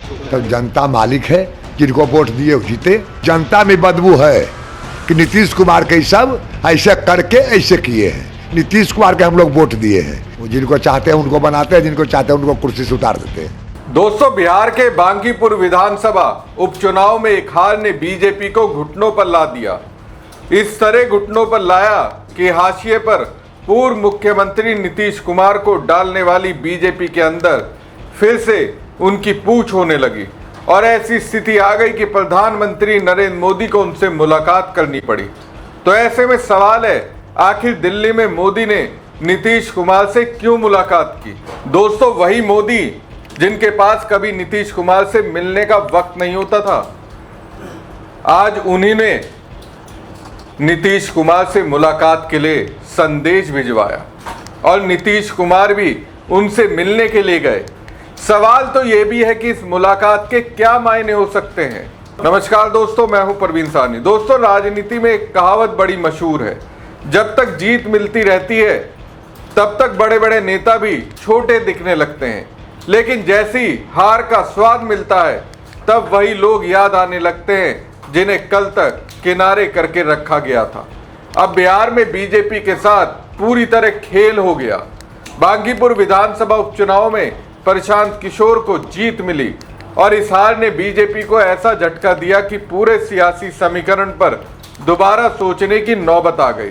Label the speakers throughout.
Speaker 1: तो जनता मालिक है, जिनको वोट दिए वो जीते। जनता में बदबू है कि नीतीश कुमार के सब ऐसे करके ऐसे किए हैं। नीतीश कुमार के हम लोग वोट दिए हैं, वो जिनको चाहते हैं उनको बनाते हैं, जिनको चाहते हैं उनको कुर्सी से उतार देते हैं।
Speaker 2: दोस्तों, बिहार के बांकीपुर विधानसभा उपचुनाव में एक हार ने बीजेपी को घुटनों पर ला दिया। इस तरह घुटनों पर लाया कि हाशिए पर पूर्व मुख्यमंत्री नीतीश कुमार को डालने वाली बीजेपी के अंदर फिर से उनकी पूछ होने लगी और ऐसी स्थिति आ गई कि प्रधानमंत्री नरेंद्र मोदी को उनसे मुलाकात करनी पड़ी। तो ऐसे में सवाल है, आखिर दिल्ली में मोदी ने नीतीश कुमार से क्यों मुलाकात की? दोस्तों, वही मोदी जिनके पास कभी नीतीश कुमार से मिलने का वक्त नहीं होता था, आज उन्हीं ने नीतीश कुमार से मुलाकात के लिए संदेश भिजवाया और नीतीश कुमार भी उनसे मिलने के लिए गए। सवाल तो ये भी है कि इस मुलाकात के क्या मायने हो सकते हैं। नमस्कार दोस्तों, मैं हूं परवीन साहनी। दोस्तों, राजनीति में एक कहावत बड़ी मशहूर है, जब तक जीत मिलती रहती है तब तक बड़े बड़े नेता भी छोटे दिखने लगते हैं, लेकिन जैसी हार का स्वाद मिलता है तब वही लोग याद आने लगते हैं जिन्हें कल तक किनारे करके रखा गया था। अब बिहार में बीजेपी के साथ पूरी तरह खेल हो गया। बांकीपुर विधानसभा उपचुनाव में प्रशांत किशोर को जीत मिली और इस हार ने बीजेपी को ऐसा झटका दिया कि पूरे सियासी समीकरण पर दोबारा सोचने की नौबत आ गई।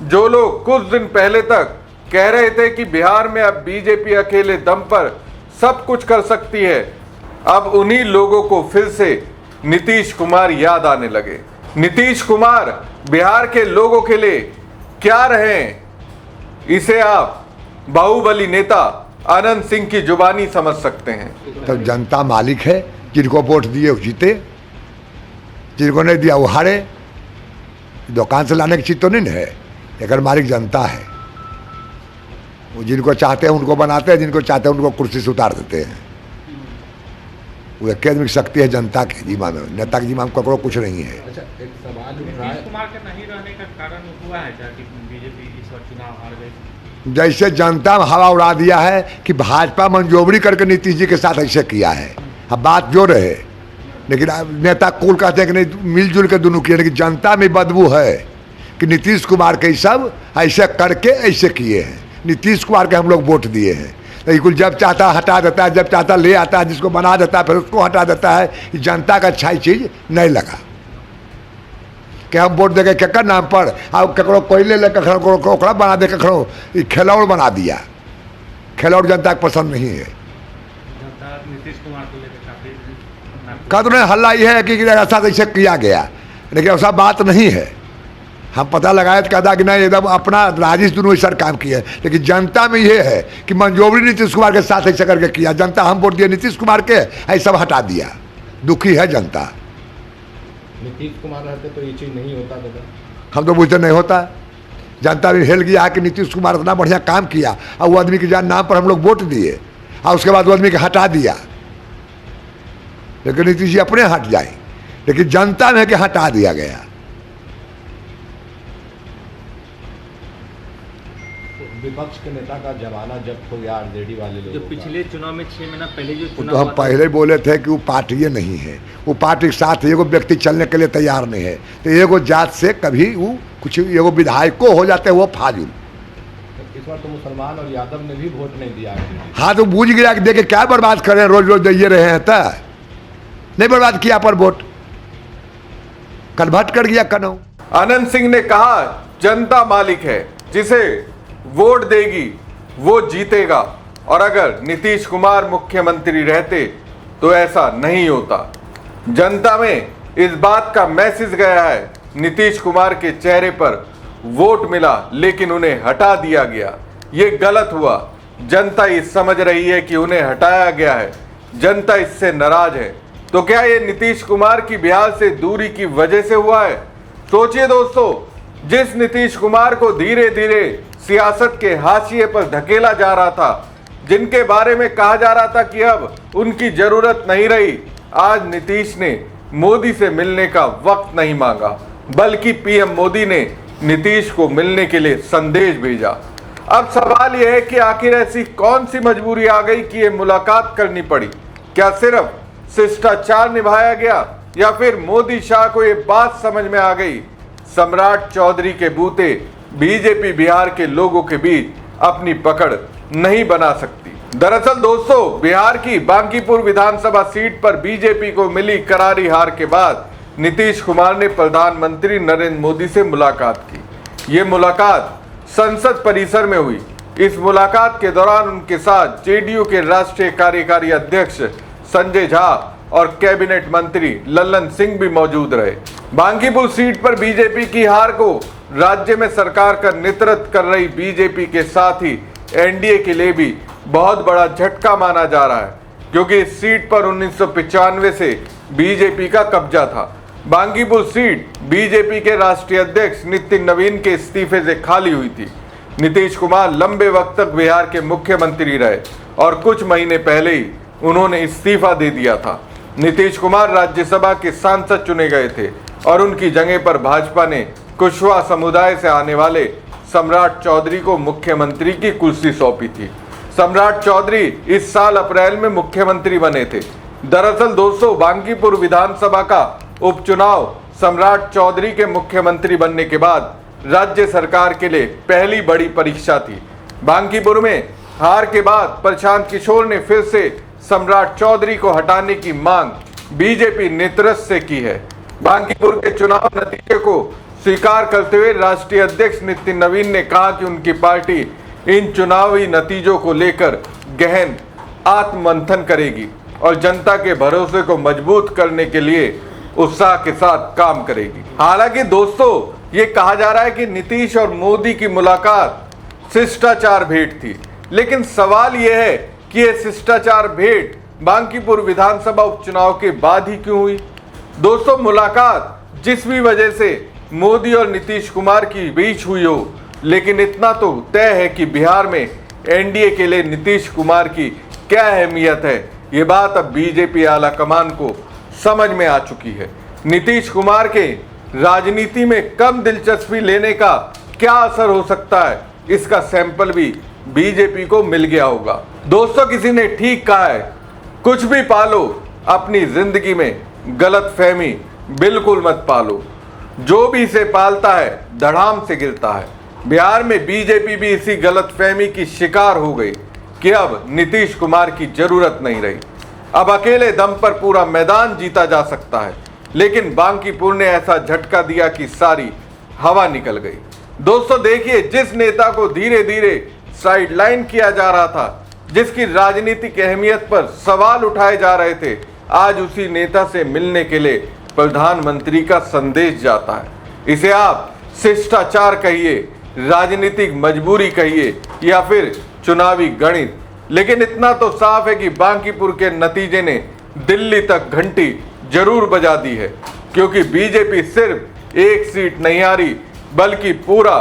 Speaker 2: जो लोग कुछ दिन पहले तक कह रहे थे कि बिहार में अब बीजेपी अकेले दम पर सब कुछ कर सकती है, अब उन्हीं लोगों को फिर से नीतीश कुमार याद आने लगे। नीतीश कुमार बिहार के लोगों के लिए क्या रहे हैं, इसे आप बाहुबली नेता आनंद सिंह की जुबानी समझ सकते हैं।
Speaker 1: तो जनता मालिक है, जिनको वोट दिए वो जीते, जिनको नहीं दिया वो हारे। दुकान से लाने की चीज तो नहीं है, लेकिन मालिक जनता है। वो जिनको चाहते हैं उनको बनाते हैं, जिनको चाहते हैं उनको कुर्सी से उतार देते हैं। वो अकेदमिक शक्ति है जनता के जिम्मा में, नेता के जिम्मा में ककरो कुछ नहीं है।
Speaker 3: अच्छा, एक सवाल
Speaker 4: नीतीश कुमार के नहीं रहने का कारण हुआ है क्या कि बीजेपी इस बार चुनाव हार गई?
Speaker 1: जैसे जनता में हवा उड़ा दिया है कि भाजपा मंजूरी करके नीतीश जी के साथ ऐसे किया है। अब बात जो रहे, लेकिन नेता कुल कहते हैं कि नहीं, मिलजुल के दोनों किए, लेकिन जनता में बदबू है कि नीतीश कुमार के सब ऐसे करके ऐसे किए हैं। नीतीश कुमार के हम लोग वोट दिए हैं, लेकिन जब चाहता हटा देता है, जब चाहता ले आता है, जिसको बना देता है फिर उसको हटा देता है। जनता का अच्छा चीज नहीं लगा कि हम वोट देंगे केकर नाम पर, अब ककरो कोयले ले ककरो ओकड़ा बना दे, ककरो खिलौड़ बना दिया। खिलौड़ जनता को पसंद नहीं है।
Speaker 4: जनता नीतीश कुमार को लेकर काफी
Speaker 1: कदर हल्ला ये है कि ऐसा ऐसे किया गया, लेकिन ऐसा बात नहीं है। हम पता लगाए तो कहता कि नहीं, एकदम अपना राजिश दोनों सर काम किया है, लेकिन जनता में ये है कि मंजूरी नीतीश कुमार के साथ ऐसा करके किया। जनता हम वोट दिए नीतीश कुमार के, ऐसा सब हटा दिया। दुखी है जनता।
Speaker 3: नीतीश कुमार रहते तो ये चीज़ नहीं होता दादा।
Speaker 1: हम तो पूछते नहीं होता। जनता भी हिल गया कि नीतीश कुमार इतना बढ़िया काम किया और वो आदमी के जान नाम पर हम लोग वोट दिए और उसके बाद वो आदमी के हटा दिया। लेकिन नीतीश जी अपने हट जाए, लेकिन जनता में कि हटा दिया गया।
Speaker 3: विपक्ष के नेता का जमाना जब हो गया आरजेडी वाले लोग,
Speaker 4: जो पिछले चुनाव में 6 महीना पहले जो
Speaker 1: तो
Speaker 4: चुनाव
Speaker 1: हम
Speaker 4: हुआ था,
Speaker 1: पहले बोले थे कि वो पार्टी नहीं है, वो पार्टी के साथ एगो व्यक्ति चलने के लिए तैयार नहीं है। तो एगो जात से कभी वो कुछ एगो विधायक को हो जाते हैं वो फाजुल।
Speaker 3: इस बार तो मुसलमान और यादव ने भी वोट नहीं दिया।
Speaker 1: हाँ, तो बूझ गया कि देखे क्या बर्बाद कर रहे हैं, रोज रोज दे रहे हैं। तो नहीं बर्बाद किया पर वोट कन्वर्ट कर गया कनो।
Speaker 2: आनंद सिंह ने कहा, जनता मालिक है, जिसे वोट देगी वो जीतेगा, और अगर नीतीश कुमार मुख्यमंत्री रहते तो ऐसा नहीं होता। जनता में इस बात का मैसेज गया है। नीतीश कुमार के चेहरे पर वोट मिला लेकिन उन्हें हटा दिया गया, ये गलत हुआ। जनता ये समझ रही है कि उन्हें हटाया गया है, जनता इससे नाराज है। तो क्या ये नीतीश कुमार की बिहार से दूरी की वजह से हुआ है? सोचिए दोस्तों, जिस नीतीश कुमार को धीरे धीरे सियासत के हाशिए पर धकेला जा रहा था, जिनके बारे में कहा जा रहा था कि अब उनकी जरूरत नहीं रही, आज नीतीश ने मोदी से मिलने का वक्त नहीं मांगा, बल्कि पीएम मोदी ने नीतीश को मिलने के लिए संदेश भेजा। अब सवाल यह है कि आखिर ऐसी कौन सी मजबूरी आ गई कि ये मुलाकात करनी पड़ी? क्या सिर्फ शिष्टाचार निभाया गया या फिर मोदी शाह को ये बात समझ में आ गई सम्राट चौधरी के बूते बीजेपी बिहार के लोगों के बीच अपनी पकड़ नहीं बना सकती। दरअसल दोस्तों, बिहार की बांकीपुर विधानसभा सीट पर बीजेपी को मिली करारी हार के बाद नीतीश कुमार ने प्रधानमंत्री नरेंद्र मोदी से मुलाकात की। ये मुलाकात संसद परिसर में हुई। इस मुलाकात के दौरान उनके साथ जेडीयू के राष्ट्रीय कार्यकारी अध्यक्ष संजय झा और कैबिनेट मंत्री लल्लन सिंह भी मौजूद रहे। बांकीपुर सीट पर बीजेपी की हार को राज्य में सरकार का नेतृत्व कर रही बीजेपी के साथ ही एनडीए के लिए भी बहुत बड़ा झटका माना जा रहा है, क्योंकि इस सीट पर 1995 से बीजेपी का कब्जा था। बांकीपुर सीट बीजेपी के राष्ट्रीय अध्यक्ष नितिन नवीन के इस्तीफे से खाली हुई थी। नीतीश कुमार लंबे वक्त तक बिहार के मुख्यमंत्री रहे और कुछ महीने पहले ही उन्होंने इस्तीफा दे दिया था। नीतीश कुमार राज्यसभा के सांसद चुने गए थे और उनकी जगह पर भाजपा ने कुशवाहा समुदाय से आने वाले सम्राट चौधरी को मुख्यमंत्री की कुर्सी सौंपी थी। सम्राट चौधरी इस साल अप्रैल में मुख्यमंत्री बने थे। दरअसल दोस्तों, बांकीपुर विधानसभा का उपचुनाव सम्राट चौधरी के मुख्यमंत्री बनने के बाद राज्य सरकार के लिए पहली बड़ी परीक्षा थी। बांकीपुर में हार के बाद प्रशांत किशोर ने फिर से सम्राट चौधरी को हटाने की मांग बीजेपी नेतृत्व से की है। बांकीपुर के चुनाव नतीजे को स्वीकार करते हुए राष्ट्रीय अध्यक्ष नितिन नवीन ने कहा कि उनकी पार्टी इन चुनावी नतीजों को लेकर गहन आत्ममंथन करेगी और जनता के भरोसे को मजबूत करने के लिए उत्साह के साथ काम करेगी। हालांकि दोस्तों, ये कहा जा रहा है कि नीतीश और मोदी की मुलाकात शिष्टाचार भेंट थी, लेकिन सवाल यह है कि यह शिष्टाचार भेंट बांकीपुर विधानसभा उपचुनाव के बाद ही क्यों हुई। दोस्तों, मुलाकात जिस भी वजह से मोदी और नीतीश कुमार की बीच हुई हो, लेकिन इतना तो तय है कि बिहार में एनडीए के लिए नीतीश कुमार की क्या अहमियत है, ये बात अब बीजेपी आला कमान को समझ में आ चुकी है। नीतीश कुमार के राजनीति में कम दिलचस्पी लेने का क्या असर हो सकता है, इसका सैंपल भी बीजेपी को मिल गया होगा। दोस्तों, किसी ने ठीक कहा है, कुछ भी पालो, अपनी जिंदगी में गलतफहमी बिल्कुल मत पालो। जो भी इसे पालता है धड़ाम से गिरता है। बिहार में बीजेपी भी इसी गलतफहमी की शिकार हो गई कि अब नीतीश कुमार की जरूरत नहीं रही। अब अकेले दम पर पूरा मैदान जीता जा सकता है, लेकिन बांकीपुर ने ऐसा झटका दिया कि सारी हवा निकल गई। दोस्तों देखिए, जिस नेता को धीरे धीरे साइडलाइन किया जा रहा था, जिसकी राजनीतिक अहमियत पर सवाल उठाए जा रहे थे, आज उसी नेता से मिलने के लिए प्रधानमंत्री का संदेश जाता है। इसे आप शिष्टाचार कहिए, राजनीतिक मजबूरी कहिए या फिर चुनावी गणित, लेकिन इतना तो साफ है कि बांकीपुर के नतीजे ने दिल्ली तक घंटी जरूर बजा दी है, क्योंकि बीजेपी सिर्फ एक सीट नहीं हारी, बल्कि पूरा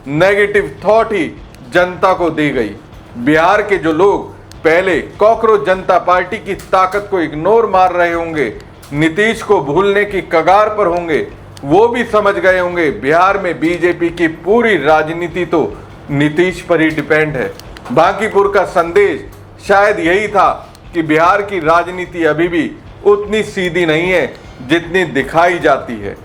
Speaker 2: नेगेटिव थॉट ही जनता को दी गई। बिहार के जो लोग पहले कॉकरोच जनता पार्टी की ताकत को इग्नोर मार रहे होंगे, नीतीश को भूलने की कगार पर होंगे, वो भी समझ गए होंगे बिहार में बीजेपी की पूरी राजनीति तो नीतीश पर ही डिपेंड है। बांकीपुर का संदेश शायद यही था कि बिहार की राजनीति अभी भी उतनी सीधी नहीं है जितनी दिखाई जाती है।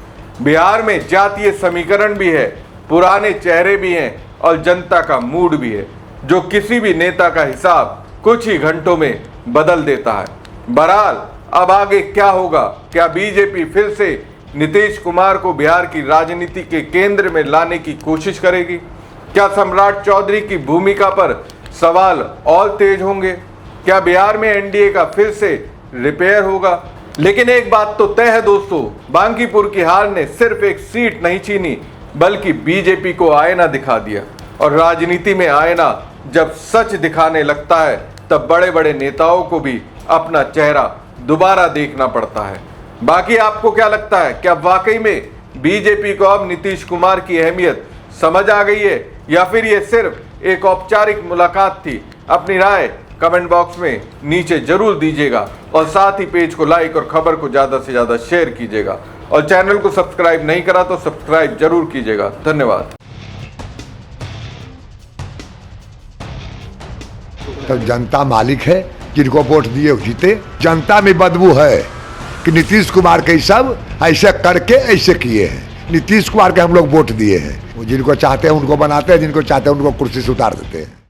Speaker 2: बिहार में जातीय समीकरण भी है, पुराने चेहरे भी हैं और जनता का मूड भी है, जो किसी भी नेता का हिसाब कुछ ही घंटों में बदल देता है। बहरहाल अब आगे क्या होगा? क्या बीजेपी फिर से नीतीश कुमार को बिहार की राजनीति के केंद्र में लाने की कोशिश करेगी? क्या सम्राट चौधरी की भूमिका पर सवाल और तेज होंगे? क्या बिहार में एनडीए का फिर से रिपेयर होगा? लेकिन एक बात तो तय है दोस्तों, बांकीपुर की हार ने सिर्फ एक सीट नहीं छीनी, बल्कि बीजेपी को आईना दिखा दिया। और राजनीति में आईना जब सच दिखाने लगता है, तब बड़े बड़े नेताओं को भी अपना चेहरा दोबारा देखना पड़ता है। बाकी आपको क्या लगता है? क्या वाकई में बीजेपी को अब नीतीश कुमार की अहमियत समझ आ गई है, या फिर ये सिर्फ एक औपचारिक मुलाकात थी? अपनी राय कमेंट बॉक्स में नीचे जरूर दीजिएगा और साथ ही पेज को लाइक और खबर को ज़्यादा से ज़्यादा शेयर कीजिएगा। और चैनल को सब्सक्राइब नहीं करा तो सब्सक्राइब जरूर कीजिएगा। धन्यवाद।
Speaker 1: तो जनता मालिक है, जिनको वोट दिए वो जीते। जनता में बदबू है कि नीतीश कुमार के सब ऐसे करके ऐसे किए हैं। नीतीश कुमार के हम लोग वोट दिए हैं, वो जिनको चाहते हैं उनको बनाते हैं, जिनको चाहते हैं उनको कुर्सी से उतार देते हैं।